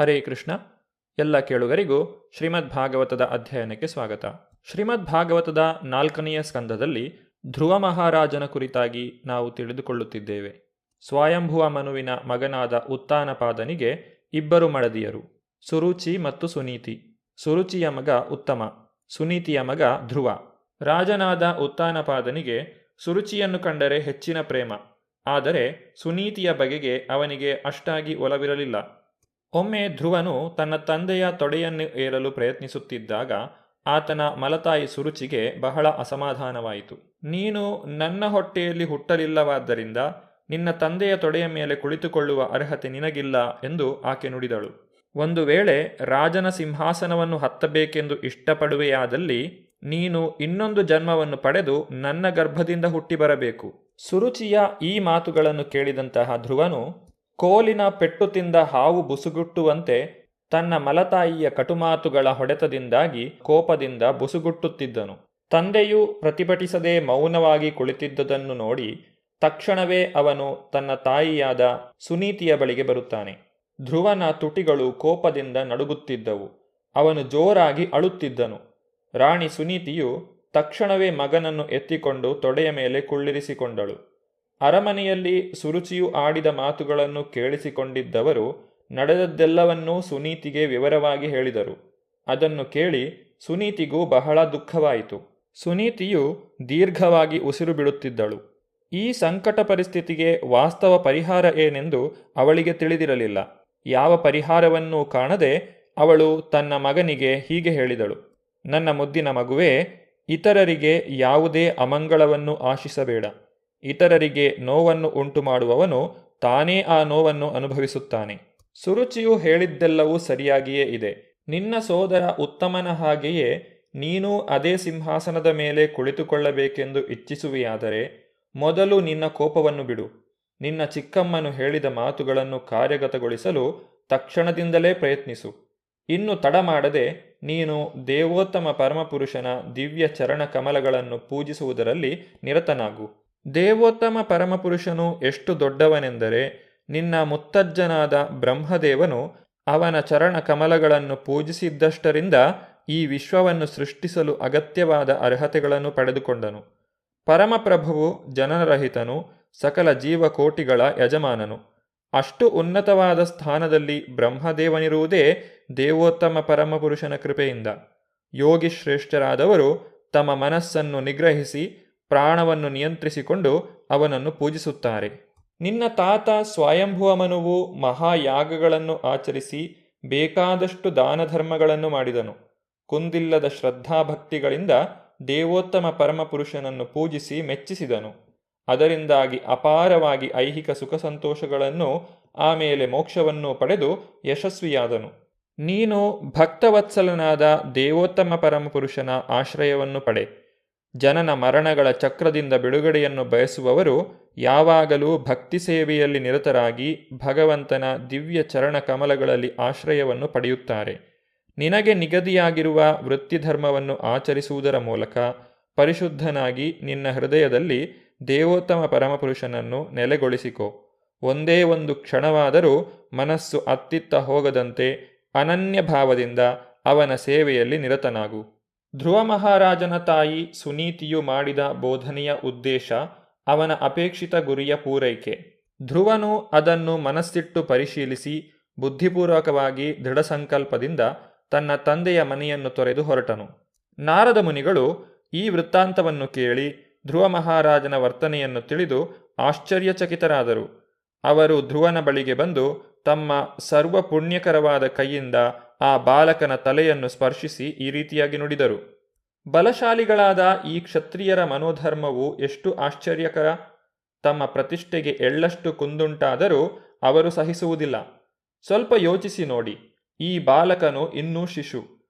ಹರೇ ಕೃಷ್ಣ. ಎಲ್ಲ ಕೇಳುಗರಿಗೂ ಶ್ರೀಮದ್ ಭಾಗವತದ ಅಧ್ಯಯನಕ್ಕೆ ಸ್ವಾಗತ. ಶ್ರೀಮದ್ ಭಾಗವತದ 4ನೆಯ ಸ್ಕಂದದಲ್ಲಿ ಧ್ರುವ ಮಹಾರಾಜನ ಕುರಿತಾಗಿ ನಾವು ತಿಳಿದುಕೊಳ್ಳುತ್ತಿದ್ದೇವೆ. ಸ್ವಯಂಭುವ ಮನುವಿನ ಮಗನಾದ ಉತ್ತಾನಪಾದನಿಗೆ ಇಬ್ಬರು ಮಡದಿಯರು, ಸುರುಚಿ ಮತ್ತು ಸುನೀತಿ. ಸುರುಚಿಯ ಮಗ ಉತ್ತಮ, ಸುನೀತಿಯ ಮಗ ಧ್ರುವ. ರಾಜನಾದ ಉತ್ತಾನಪಾದನಿಗೆ ಸುರುಚಿಯನ್ನು ಕಂಡರೆ ಹೆಚ್ಚಿನ ಪ್ರೇಮ, ಆದರೆ ಸುನೀತಿಯ ಬಗೆಗೆ ಅವನಿಗೆ ಅಷ್ಟಾಗಿ ಒಲವಿರಲಿಲ್ಲ. ಒಮ್ಮೆ ಧ್ರುವನು ತನ್ನ ತಂದೆಯ ತೊಡೆಯನ್ನು ಏರಲು ಪ್ರಯತ್ನಿಸುತ್ತಿದ್ದಾಗ ಆತನ ಮಲತಾಯಿ ಸುರುಚಿಗೆ ಬಹಳ ಅಸಮಾಧಾನವಾಯಿತು. ನೀನು ನನ್ನ ಹೊಟ್ಟೆಯಲ್ಲಿ ಹುಟ್ಟಲಿಲ್ಲವಾದ್ದರಿಂದ ನಿನ್ನ ತಂದೆಯ ತೊಡೆಯ ಮೇಲೆ ಕುಳಿತುಕೊಳ್ಳುವ ಅರ್ಹತೆ ನಿನಗಿಲ್ಲ ಎಂದು ಆಕೆ ನುಡಿದಳು. ಒಂದು ವೇಳೆ ರಾಜನ ಸಿಂಹಾಸನವನ್ನು ಹತ್ತಬೇಕೆಂದು ಇಷ್ಟಪಡುವೆಯಾದಲ್ಲಿ ನೀನು ಇನ್ನೊಂದು ಜನ್ಮವನ್ನು ಪಡೆದು ನನ್ನ ಗರ್ಭದಿಂದ ಹುಟ್ಟಿ ಬರಬೇಕು. ಸುರುಚಿಯ ಈ ಮಾತುಗಳನ್ನು ಕೇಳಿದಂತಹ ಧ್ರುವನು ಕೋಲಿನ ಪೆಟ್ಟು ತಿಂದ ಹಾವು ಬುಸುಗುಟ್ಟುವಂತೆ ತನ್ನ ಮಲತಾಯಿಯ ಕಟುಮಾತುಗಳ ಹೊಡೆತದಿಂದಾಗಿ ಕೋಪದಿಂದ ಬುಸುಗುಟ್ಟುತ್ತಿದ್ದನು. ತಂದೆಯು ಪ್ರತಿಭಟಿಸದೆ ಮೌನವಾಗಿ ಕುಳಿತಿದ್ದುದನ್ನು ನೋಡಿ ತಕ್ಷಣವೇ ಅವನು ತನ್ನ ತಾಯಿಯಾದ ಸುನೀತಿಯ ಬಳಿಗೆ ಬರುತ್ತಾನೆ. ಧ್ರುವನ ತುಟಿಗಳು ಕೋಪದಿಂದ ನಡುಗುತ್ತಿದ್ದವು. ಅವನು ಜೋರಾಗಿ ಅಳುತ್ತಿದ್ದನು. ರಾಣಿ ಸುನೀತಿಯು ತಕ್ಷಣವೇ ಮಗನನ್ನು ಎತ್ತಿಕೊಂಡು ತೊಡೆಯ ಮೇಲೆ ಕುಳ್ಳಿರಿಸಿಕೊಂಡಳು. ಅರಮನೆಯಲ್ಲಿ ಸುರುಚಿಯು ಆಡಿದ ಮಾತುಗಳನ್ನು ಕೇಳಿಸಿಕೊಂಡಿದ್ದವರು ನಡೆದದ್ದೆಲ್ಲವನ್ನೂ ಸುನೀತಿಗೆ ವಿವರವಾಗಿ ಹೇಳಿದರು. ಅದನ್ನು ಕೇಳಿ ಸುನೀತಿಗೂ ಬಹಳ ದುಃಖವಾಯಿತು. ಸುನೀತಿಯು ದೀರ್ಘವಾಗಿ ಉಸಿರು ಬಿಡುತ್ತಿದ್ದಳು. ಈ ಸಂಕಟ ಪರಿಸ್ಥಿತಿಗೆ ವಾಸ್ತವ ಪರಿಹಾರ ಏನೆಂದು ಅವಳಿಗೆ ತಿಳಿದಿರಲಿಲ್ಲ. ಯಾವ ಪರಿಹಾರವನ್ನೂ ಕಾಣದೆ ಅವಳು ತನ್ನ ಮಗನಿಗೆ ಹೀಗೆ ಹೇಳಿದಳು: ನನ್ನ ಮುದ್ದಿನ ಮಗುವೇ, ಇತರರಿಗೆ ಯಾವುದೇ ಅಮಂಗಳವನ್ನು ಆಶಿಸಬೇಡ. ಇತರರಿಗೆ ನೋವನ್ನು ಉಂಟು ಮಾಡುವವನು ತಾನೇ ಆ ನೋವನ್ನು ಅನುಭವಿಸುತ್ತಾನೆ. ಸುರುಚಿಯು ಹೇಳಿದ್ದೆಲ್ಲವೂ ಸರಿಯಾಗಿಯೇ ಇದೆ. ನಿನ್ನ ಸೋದರ ಉತ್ತಮನ ಹಾಗೆಯೇ ನೀನೂ ಅದೇ ಸಿಂಹಾಸನದ ಮೇಲೆ ಕುಳಿತುಕೊಳ್ಳಬೇಕೆಂದು ಇಚ್ಛಿಸುವೆಯಾದರೆ ಮೊದಲು ನಿನ್ನ ಕೋಪವನ್ನು ಬಿಡು. ನಿನ್ನ ಚಿಕ್ಕಮ್ಮನು ಹೇಳಿದ ಮಾತುಗಳನ್ನು ಕಾರ್ಯಗತಗೊಳಿಸಲು ತಕ್ಷಣದಿಂದಲೇ ಪ್ರಯತ್ನಿಸು. ಇನ್ನು ತಡ ಮಾಡದೆ ನೀನು ದೇವೋತ್ತಮ ಪರಮಪುರುಷನ ದಿವ್ಯ ಚರಣ ಕಮಲಗಳನ್ನು ಪೂಜಿಸುವುದರಲ್ಲಿ ನಿರತನಾಗು. ದೇವೋತ್ತಮ ಪರಮಪುರುಷನು ಎಷ್ಟು ದೊಡ್ಡವನೆಂದರೆ ನಿನ್ನ ಮುತ್ತಜ್ಜನಾದ ಬ್ರಹ್ಮದೇವನು ಅವನ ಚರಣ ಕಮಲಗಳನ್ನು ಪೂಜಿಸಿದ್ದಷ್ಟರಿಂದ ಈ ವಿಶ್ವವನ್ನು ಸೃಷ್ಟಿಸಲು ಅಗತ್ಯವಾದ ಅರ್ಹತೆಗಳನ್ನು ಪಡೆದುಕೊಂಡನು. ಪರಮಪ್ರಭುವು ಜನನರಹಿತನು, ಸಕಲ ಜೀವಕೋಟಿಗಳ ಯಜಮಾನನು. ಅಷ್ಟು ಉನ್ನತವಾದ ಸ್ಥಾನದಲ್ಲಿ ಬ್ರಹ್ಮದೇವನಿರುವುದೇ ದೇವೋತ್ತಮ ಪರಮಪುರುಷನ ಕೃಪೆಯಿಂದ. ಯೋಗಿ ಶ್ರೇಷ್ಠರಾದವರು ತಮ್ಮ ಮನಸ್ಸನ್ನು ನಿಗ್ರಹಿಸಿ ಪ್ರಾಣವನ್ನು ನಿಯಂತ್ರಿಸಿಕೊಂಡು ಅವನನ್ನು ಪೂಜಿಸುತ್ತಾರೆ. ನಿನ್ನ ತಾತ ಸ್ವಯಂಭುವ ಮನುವು ಮಹಾಯಾಗಗಳನ್ನು ಆಚರಿಸಿ ಬೇಕಾದಷ್ಟು ದಾನಧರ್ಮಗಳನ್ನು ಮಾಡಿದನು. ಕುಂದಿಲ್ಲದ ಶ್ರದ್ಧಾಭಕ್ತಿಗಳಿಂದ ದೇವೋತ್ತಮ ಪರಮಪುರುಷನನ್ನು ಪೂಜಿಸಿ ಮೆಚ್ಚಿಸಿದನು. ಅದರಿಂದಾಗಿ ಅಪಾರವಾಗಿ ಐಹಿಕ ಸುಖ ಸಂತೋಷಗಳನ್ನು, ಆಮೇಲೆ ಮೋಕ್ಷವನ್ನು ಪಡೆದು ಯಶಸ್ವಿಯಾದನು. ನೀನು ಭಕ್ತವತ್ಸಲನಾದ ದೇವೋತ್ತಮ ಪರಮಪುರುಷನ ಆಶ್ರಯವನ್ನು ಪಡೆ. ಜನನ ಮರಣಗಳ ಚಕ್ರದಿಂದ ಬಿಡುಗಡೆಯನ್ನು ಬಯಸುವವರು ಯಾವಾಗಲೂ ಭಕ್ತಿ ಸೇವೆಯಲ್ಲಿ ನಿರತರಾಗಿ ಭಗವಂತನ ದಿವ್ಯ ಚರಣ ಕಮಲಗಳಲ್ಲಿ ಆಶ್ರಯವನ್ನು ಪಡೆಯುತ್ತಾರೆ. ನಿನಗೆ ನಿಗದಿಯಾಗಿರುವ ವೃತ್ತಿಧರ್ಮವನ್ನು ಆಚರಿಸುವುದರ ಮೂಲಕ ಪರಿಶುದ್ಧನಾಗಿ ನಿನ್ನ ಹೃದಯದಲ್ಲಿ ದೇವೋತ್ತಮ ಪರಮಪುರುಷನನ್ನು ನೆಲೆಗೊಳಿಸಿಕೊ. ಒಂದೇ ಒಂದು ಕ್ಷಣವಾದರೂ ಮನಸ್ಸು ಅತ್ತಿತ್ತ ಹೋಗದಂತೆ ಅನನ್ಯ ಭಾವದಿಂದ ಅವನ ಸೇವೆಯಲ್ಲಿ ನಿರತನಾಗು. ಧ್ರುವ ಮಹಾರಾಜನ ತಾಯಿ ಸುನೀತಿಯು ಮಾಡಿದ ಬೋಧನೆಯ ಉದ್ದೇಶ ಅವನ ಅಪೇಕ್ಷಿತ ಗುರಿಯ ಪೂರೈಕೆ. ಧ್ರುವನು ಅದನ್ನು ಮನಸ್ಸಿಟ್ಟು ಪರಿಶೀಲಿಸಿ ಬುದ್ಧಿಪೂರ್ವಕವಾಗಿ ದೃಢಸಂಕಲ್ಪದಿಂದ ತನ್ನ ತಂದೆಯ ಮನೆಯನ್ನು ತೊರೆದು ಹೊರಟನು. ನಾರದ ಮುನಿಗಳು ಈ ವೃತ್ತಾಂತವನ್ನು ಕೇಳಿ ಧ್ರುವ ಮಹಾರಾಜನ ವರ್ತನೆಯನ್ನು ತಿಳಿದು ಆಶ್ಚರ್ಯಚಕಿತರಾದರು. ಅವರು ಧ್ರುವನ ಬಳಿಗೆ ಬಂದು ತಮ್ಮ ಸರ್ವ ಪುಣ್ಯಕರವಾದ ಕೈಯಿಂದ ಆ ಬಾಲಕನ ತಲೆಯನ್ನು ಸ್ಪರ್ಶಿಸಿ ಈ ರೀತಿಯಾಗಿ ನುಡಿದರು: ಬಲಶಾಲಿಗಳಾದ ಈ ಕ್ಷತ್ರಿಯರ ಮನೋಧರ್ಮವು ಎಷ್ಟು ಆಶ್ಚರ್ಯಕರ! ತಮ್ಮ ಪ್ರತಿಷ್ಠೆಗೆ ಎಳ್ಳಷ್ಟು ಕುಂದುಂಟಾದರೂ ಅವರು ಸಹಿಸುವುದಿಲ್ಲ. ಸ್ವಲ್ಪ ಯೋಚಿಸಿ ನೋಡಿ, ಈ ಬಾಲಕನು ಇನ್ನೂ ಶಿಶು.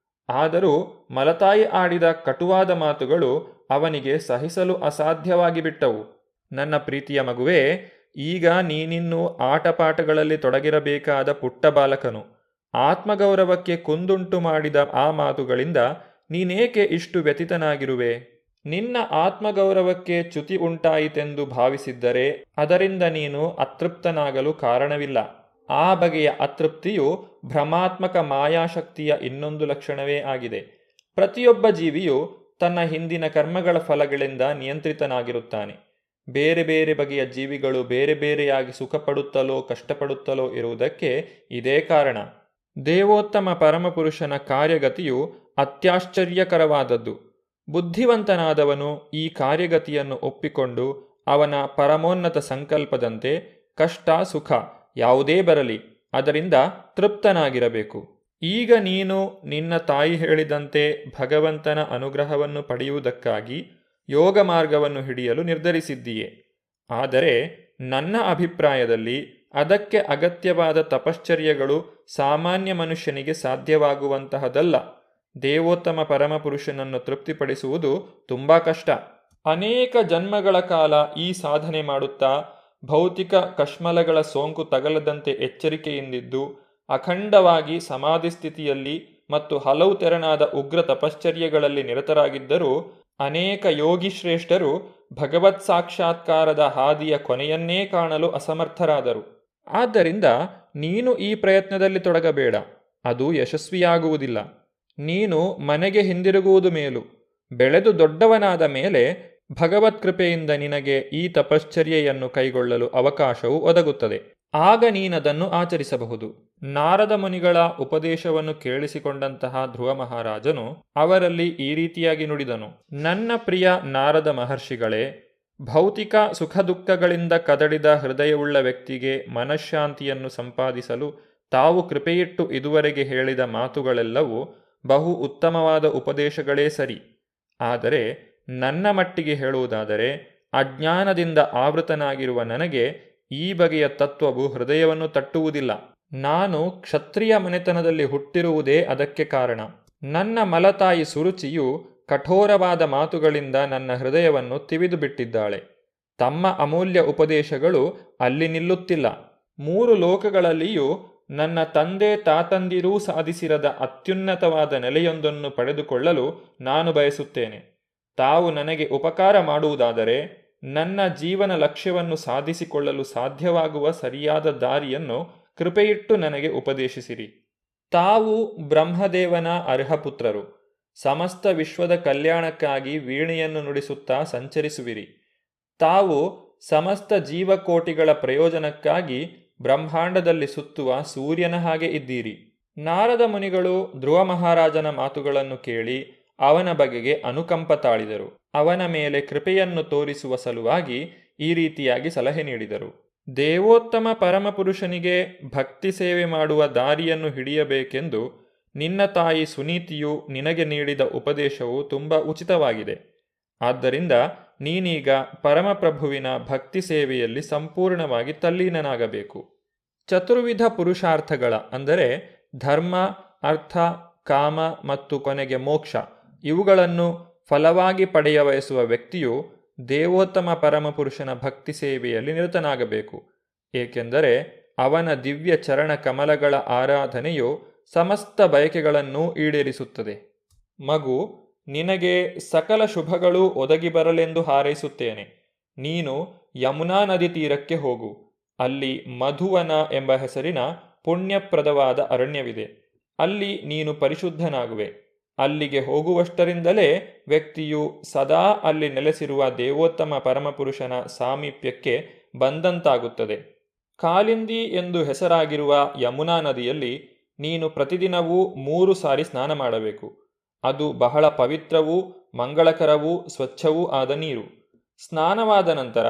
ಆದರೂ ಮಲತಾಯಿ ಆಡಿದ ಕಟುವಾದ ಮಾತುಗಳು ಅವನಿಗೆ ಸಹಿಸಲು ಅಸಾಧ್ಯವಾಗಿ ಬಿಟ್ಟವು. ನನ್ನ ಪ್ರೀತಿಯ ಮಗುವೇ, ಈಗ ನೀನಿನ್ನೂ ಆಟಪಾಠಗಳಲ್ಲಿ ತೊಡಗಿರಬೇಕಾದ ಪುಟ್ಟ ಬಾಲಕನು. ಆತ್ಮಗೌರವಕ್ಕೆ ಕುಂದುಂಟು ಮಾಡಿದ ಆ ಮಾತುಗಳಿಂದ ನೀನೇಕೆ ಇಷ್ಟು ವ್ಯಥಿತನಾಗಿರುವೆ? ನಿನ್ನ ಆತ್ಮಗೌರವಕ್ಕೆ ಚ್ಯುತಿ ಉಂಟಾಯಿತೆಂದು ಭಾವಿಸಿದ್ದರೆ ಅದರಿಂದ ನೀನು ಅತೃಪ್ತನಾಗಲು ಕಾರಣವಿಲ್ಲ. ಆ ಬಗೆಯ ಅತೃಪ್ತಿಯು ಭ್ರಮಾತ್ಮಕ ಮಾಯಾಶಕ್ತಿಯ ಇನ್ನೊಂದು ಲಕ್ಷಣವೇ ಆಗಿದೆ. ಪ್ರತಿಯೊಬ್ಬ ಜೀವಿಯು ತನ್ನ ಹಿಂದಿನ ಕರ್ಮಗಳ ಫಲಗಳಿಂದ ನಿಯಂತ್ರಿತನಾಗಿರುತ್ತಾನೆ. ಬೇರೆ ಬೇರೆ ಬಗೆಯ ಜೀವಿಗಳು ಬೇರೆ ಬೇರೆಯಾಗಿ ಸುಖಪಡುತ್ತಲೋ ಕಷ್ಟಪಡುತ್ತಲೋ ಇರುವುದಕ್ಕೆ ಇದೇ ಕಾರಣ. ದೇವೋತ್ತಮ ಪರಮಪುರುಷನ ಕಾರ್ಯಗತಿಯು ಅತ್ಯಾಶ್ಚರ್ಯಕರವಾದದ್ದು. ಬುದ್ಧಿವಂತನಾದವನು ಈ ಕಾರ್ಯಗತಿಯನ್ನು ಒಪ್ಪಿಕೊಂಡು ಅವನ ಪರಮೋನ್ನತ ಸಂಕಲ್ಪದಂತೆ ಕಷ್ಟ ಸುಖ ಯಾವುದೇ ಬರಲಿ ಅದರಿಂದ ತೃಪ್ತನಾಗಿರಬೇಕು. ಈಗ ನೀನು ನಿನ್ನ ತಾಯಿ ಹೇಳಿದಂತೆ ಭಗವಂತನ ಅನುಗ್ರಹವನ್ನು ಪಡೆಯುವುದಕ್ಕಾಗಿ ಯೋಗ ಮಾರ್ಗವನ್ನು ಹಿಡಿಯಲು ನಿರ್ಧರಿಸಿದ್ದೀಯೆ. ಆದರೆ ನನ್ನ ಅಭಿಪ್ರಾಯದಲ್ಲಿ ಅದಕ್ಕೆ ಅಗತ್ಯವಾದ ತಪಶ್ಚರ್ಯಗಳು ಸಾಮಾನ್ಯ ಮನುಷ್ಯನಿಗೆ ಸಾಧ್ಯವಾಗುವಂತಹದಲ್ಲ. ದೇವೋತ್ತಮ ಪರಮಪುರುಷನನ್ನು ತೃಪ್ತಿಪಡಿಸುವುದು ತುಂಬ ಕಷ್ಟ. ಅನೇಕ ಜನ್ಮಗಳ ಕಾಲ ಈ ಸಾಧನೆ ಮಾಡುತ್ತಾ ಭೌತಿಕ ಕಶ್ಮಲಗಳ ಸೋಂಕು ತಗಲದಂತೆ ಎಚ್ಚರಿಕೆಯಿಂದಿದ್ದು ಅಖಂಡವಾಗಿ ಸಮಾಧಿ ಸ್ಥಿತಿಯಲ್ಲಿ ಮತ್ತು ಹಲವು ತೆರನಾದ ಉಗ್ರ ತಪಶ್ಚರ್ಯಗಳಲ್ಲಿ ನಿರತರಾಗಿದ್ದರೂ ಅನೇಕ ಯೋಗಿ ಶ್ರೇಷ್ಠರು ಭಗವತ್ ಸಾಕ್ಷಾತ್ಕಾರದ ಹಾದಿಯ ಕೊನೆಯನ್ನೇ ಕಾಣಲು ಅಸಮರ್ಥರಾದರು. ಆದ್ದರಿಂದ ನೀನು ಈ ಪ್ರಯತ್ನದಲ್ಲಿ ತೊಡಗಬೇಡ, ಅದು ಯಶಸ್ವಿಯಾಗುವುದಿಲ್ಲ. ನೀನು ಮನೆಗೆ ಹಿಂದಿರುಗುವುದು ಮೇಲು. ಬೆಳೆದು ದೊಡ್ಡವನಾದ ಮೇಲೆ ಭಗವತ್ ಕೃಪೆಯಿಂದ ನಿನಗೆ ಈ ತಪಶ್ಚರ್ಯೆಯನ್ನು ಕೈಗೊಳ್ಳಲು ಅವಕಾಶವು ಒದಗುತ್ತದೆ. ಆಗ ನೀನದನ್ನು ಆಚರಿಸಬಹುದು. ನಾರದ ಮುನಿಗಳ ಉಪದೇಶವನ್ನು ಕೇಳಿಸಿಕೊಂಡಂತಹ ಧ್ರುವ ಮಹಾರಾಜನು ಅವರಲ್ಲಿ ಈ ರೀತಿಯಾಗಿ ನುಡಿದನು. ನನ್ನ ಪ್ರಿಯ ನಾರದ ಮಹರ್ಷಿಗಳೇ, ಭೌತಿಕ ಸುಖ ದುಃಖಗಳಿಂದ ಕದಡಿದ ಹೃದಯವುಳ್ಳ ವ್ಯಕ್ತಿಗೆ ಮನಃಶಾಂತಿಯನ್ನು ಸಂಪಾದಿಸಲು ತಾವು ಕೃಪೆಯಿಟ್ಟು ಇದುವರೆಗೆ ಹೇಳಿದ ಮಾತುಗಳೆಲ್ಲವೂ ಬಹು ಉತ್ತಮವಾದ ಉಪದೇಶಗಳೇ ಸರಿ. ಆದರೆ ನನ್ನ ಮಟ್ಟಿಗೆ ಹೇಳುವುದಾದರೆ ಅಜ್ಞಾನದಿಂದ ಆವೃತನಾಗಿರುವ ನನಗೆ ಈ ಬಗೆಯ ತತ್ವವು ಹೃದಯವನ್ನು ತಟ್ಟುವುದಿಲ್ಲ. ನಾನು ಕ್ಷತ್ರಿಯ ಮನೆತನದಲ್ಲಿ ಹುಟ್ಟಿರುವುದೇ ಅದಕ್ಕೆ ಕಾರಣ. ನನ್ನ ಮಲತಾಯಿ ಸುರುಚಿಯು ಕಠೋರವಾದ ಮಾತುಗಳಿಂದ ನನ್ನ ಹೃದಯವನ್ನು ತಿವಿದು ಬಿಟ್ಟಿದ್ದಾಳೆ. ತಮ್ಮ ಅಮೂಲ್ಯ ಉಪದೇಶಗಳು ಅಲ್ಲಿ ನಿಲ್ಲುತ್ತಿಲ್ಲ. 3 ಲೋಕಗಳಲ್ಲಿಯೂ ನನ್ನ ತಂದೆ ತಾತಂದಿರೂ ಸಾಧಿಸಿರದ ಅತ್ಯುನ್ನತವಾದ ನೆಲೆಯೊಂದನ್ನು ಪಡೆದುಕೊಳ್ಳಲು ನಾನು ಬಯಸುತ್ತೇನೆ. ತಾವು ನನಗೆ ಉಪಕಾರ ಮಾಡುವುದಾದರೆ ನನ್ನ ಜೀವನ ಲಕ್ಷ್ಯವನ್ನು ಸಾಧಿಸಿಕೊಳ್ಳಲು ಸಾಧ್ಯವಾಗುವ ಸರಿಯಾದ ದಾರಿಯನ್ನು ಕೃಪೆಯಿಟ್ಟು ನನಗೆ ಉಪದೇಶಿಸಿರಿ. ತಾವು ಬ್ರಹ್ಮದೇವನ ಅರ್ಹಪುತ್ರರು. ಸಮಸ್ತ ವಿಶ್ವದ ಕಲ್ಯಾಣಕ್ಕಾಗಿ ವೀಣೆಯನ್ನು ನುಡಿಸುತ್ತಾ ಸಂಚರಿಸುವಿರಿ. ತಾವು ಸಮಸ್ತ ಜೀವಕೋಟಿಗಳ ಪ್ರಯೋಜನಕ್ಕಾಗಿ ಬ್ರಹ್ಮಾಂಡದಲ್ಲಿ ಸುತ್ತುವ ಸೂರ್ಯನ ಹಾಗೆ ಇದ್ದೀರಿ. ನಾರದ ಮುನಿಗಳು ಧ್ರುವ ಮಹಾರಾಜನ ಮಾತುಗಳನ್ನು ಕೇಳಿ ಅವನ ಬಗೆಗೆ ಅನುಕಂಪ ತಾಳಿದರು. ಅವನ ಮೇಲೆ ಕೃಪೆಯನ್ನು ತೋರಿಸುವ ಸಲುವಾಗಿ ಈ ರೀತಿಯಾಗಿ ಸಲಹೆ ನೀಡಿದರು. ದೇವೋತ್ತಮ ಪರಮಪುರುಷನಿಗೆ ಭಕ್ತಿ ಸೇವೆ ಮಾಡುವ ದಾರಿಯನ್ನು ಹಿಡಿಯಬೇಕೆಂದು ನಿನ್ನ ತಾಯಿ ಸುನೀತಿಯು ನಿನಗೆ ನೀಡಿದ ಉಪದೇಶವು ತುಂಬ ಉಚಿತವಾಗಿದೆ. ಆದ್ದರಿಂದ ನೀನೀಗ ಪರಮಪ್ರಭುವಿನ ಭಕ್ತಿ ಸೇವೆಯಲ್ಲಿ ಸಂಪೂರ್ಣವಾಗಿ ತಲ್ಲೀನನಾಗಬೇಕು. ಚತುರ್ವಿಧ ಪುರುಷಾರ್ಥಗಳ ಅಂದರೆ ಧರ್ಮ, ಅರ್ಥ, ಕಾಮ ಮತ್ತು ಕೊನೆಗೆ ಮೋಕ್ಷ ಇವುಗಳನ್ನು ಫಲವಾಗಿ ಪಡೆಯ ಬಯಸುವ ವ್ಯಕ್ತಿಯು ದೇವೋತ್ತಮ ಪರಮಪುರುಷನ ಭಕ್ತಿ ಸೇವೆಯಲ್ಲಿ ನಿರತನಾಗಬೇಕು. ಏಕೆಂದರೆ ಅವನ ದಿವ್ಯ ಚರಣ ಕಮಲಗಳ ಆರಾಧನೆಯು ಸಮಸ್ತ ಬಯಕೆಗಳನ್ನೂ ಈಡೇರಿಸುತ್ತದೆ. ಮಗು, ನಿನಗೆ ಸಕಲ ಶುಭಗಳು ಒದಗಿ ಬರಲೆಂದು ಹಾರೈಸುತ್ತೇನೆ. ನೀನು ಯಮುನಾ ನದಿ ತೀರಕ್ಕೆ ಹೋಗು. ಅಲ್ಲಿ ಮಧುವನ ಎಂಬ ಹೆಸರಿನ ಪುಣ್ಯಪ್ರದವಾದ ಅರಣ್ಯವಿದೆ. ಅಲ್ಲಿ ನೀನು ಪರಿಶುದ್ಧನಾಗುವೆ. ಅಲ್ಲಿಗೆ ಹೋಗುವಷ್ಟರಿಂದಲೇ ವ್ಯಕ್ತಿಯು ಸದಾ ಅಲ್ಲಿ ನೆಲೆಸಿರುವ ದೇವೋತ್ತಮ ಪರಮಪುರುಷನ ಸಾಮೀಪ್ಯಕ್ಕೆ ಬಂದಂತಾಗುತ್ತದೆ. ಕಾಲಿಂದಿ ಎಂದು ಹೆಸರಾಗಿರುವ ಯಮುನಾ ನದಿಯಲ್ಲಿ ನೀನು ಪ್ರತಿದಿನವೂ 3 ಸಾರಿ ಸ್ನಾನ ಮಾಡಬೇಕು. ಅದು ಬಹಳ ಪವಿತ್ರವೂ ಮಂಗಳಕರವೂ ಸ್ವಚ್ಛವೂ ಆದ ನೀರು. ಸ್ನಾನವಾದ ನಂತರ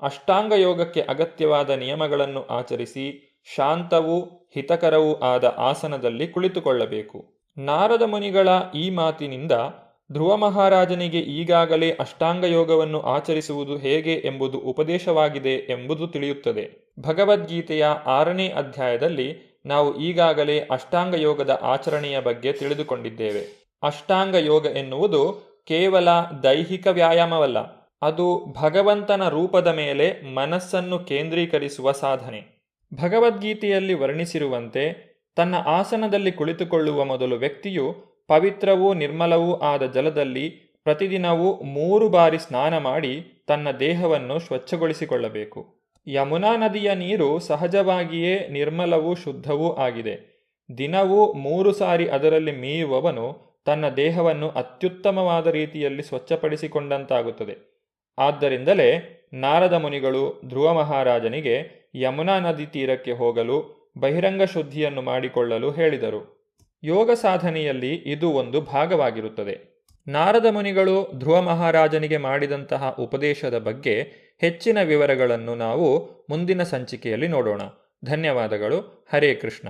ಅಷ್ಟಾಂಗ ಯೋಗಕ್ಕೆ ಅಗತ್ಯವಾದ ನಿಯಮಗಳನ್ನು ಆಚರಿಸಿ ಶಾಂತವೂ ಹಿತಕರವೂ ಆದ ಆಸನದಲ್ಲಿ ಕುಳಿತುಕೊಳ್ಳಬೇಕು. ನಾರದ ಮುನಿಗಳ ಈ ಮಾತಿನಿಂದ ಧ್ರುವ ಮಹಾರಾಜನಿಗೆ ಈಗಾಗಲೇ ಅಷ್ಟಾಂಗ ಯೋಗವನ್ನು ಆಚರಿಸುವುದು ಹೇಗೆ ಎಂಬುದು ಉಪದೇಶವಾಗಿದೆ ಎಂಬುದು ತಿಳಿಯುತ್ತದೆ. ಭಗವದ್ಗೀತೆಯ 6ನೇ ಅಧ್ಯಾಯದಲ್ಲಿ ನಾವು ಈಗಾಗಲೇ ಅಷ್ಟಾಂಗ ಯೋಗದ ಆಚರಣೆಯ ಬಗ್ಗೆ ತಿಳಿದುಕೊಂಡಿದ್ದೇವೆ. ಅಷ್ಟಾಂಗ ಯೋಗ ಎನ್ನುವುದು ಕೇವಲ ದೈಹಿಕ ವ್ಯಾಯಾಮವಲ್ಲ, ಅದು ಭಗವಂತನ ರೂಪದ ಮೇಲೆ ಮನಸ್ಸನ್ನು ಕೇಂದ್ರೀಕರಿಸುವ ಸಾಧನೆ. ಭಗವದ್ಗೀತೆಯಲ್ಲಿ ವರ್ಣಿಸಿರುವಂತೆ ತನ್ನ ಆಸನದಲ್ಲಿ ಕುಳಿತುಕೊಳ್ಳುವ ಮೊದಲು ವ್ಯಕ್ತಿಯು ಪವಿತ್ರವೂ ನಿರ್ಮಲವೂ ಆದ ಜಲದಲ್ಲಿ ಪ್ರತಿದಿನವೂ 3 ಬಾರಿ ಸ್ನಾನ ಮಾಡಿ ತನ್ನ ದೇಹವನ್ನು ಸ್ವಚ್ಛಗೊಳಿಸಿಕೊಳ್ಳಬೇಕು. ಯಮುನಾ ನದಿಯ ನೀರು ಸಹಜವಾಗಿಯೇ ನಿರ್ಮಲವೂ ಶುದ್ಧವೂ ಆಗಿದೆ. ದಿನವೂ 3 ಸಾರಿ ಅದರಲ್ಲಿ ಮೀಯುವವನು ತನ್ನ ದೇಹವನ್ನು ಅತ್ಯುತ್ತಮವಾದ ರೀತಿಯಲ್ಲಿ ಸ್ವಚ್ಛಪಡಿಸಿಕೊಂಡಂತಾಗುತ್ತದೆ. ಆದ್ದರಿಂದಲೇ ನಾರದ ಮುನಿಗಳು ಧ್ರುವ ಮಹಾರಾಜನಿಗೆ ಯಮುನಾ ನದಿ ತೀರಕ್ಕೆ ಹೋಗಲು ಬಹಿರಂಗ ಶುದ್ಧಿಯನ್ನು ಮಾಡಿಕೊಳ್ಳಲು ಹೇಳಿದರು. ಯೋಗ ಸಾಧನೆಯಲ್ಲಿ ಇದು ಒಂದು ಭಾಗವಾಗಿರುತ್ತದೆ. ನಾರದ ಮುನಿಗಳು ಧ್ರುವ ಮಹಾರಾಜನಿಗೆ ಮಾಡಿದಂತಹ ಉಪದೇಶದ ಬಗ್ಗೆ ಹೆಚ್ಚಿನ ವಿವರಗಳನ್ನು ನಾವು ಮುಂದಿನ ಸಂಚಿಕೆಯಲ್ಲಿ ನೋಡೋಣ. ಧನ್ಯವಾದಗಳು. ಹರೇ ಕೃಷ್ಣ.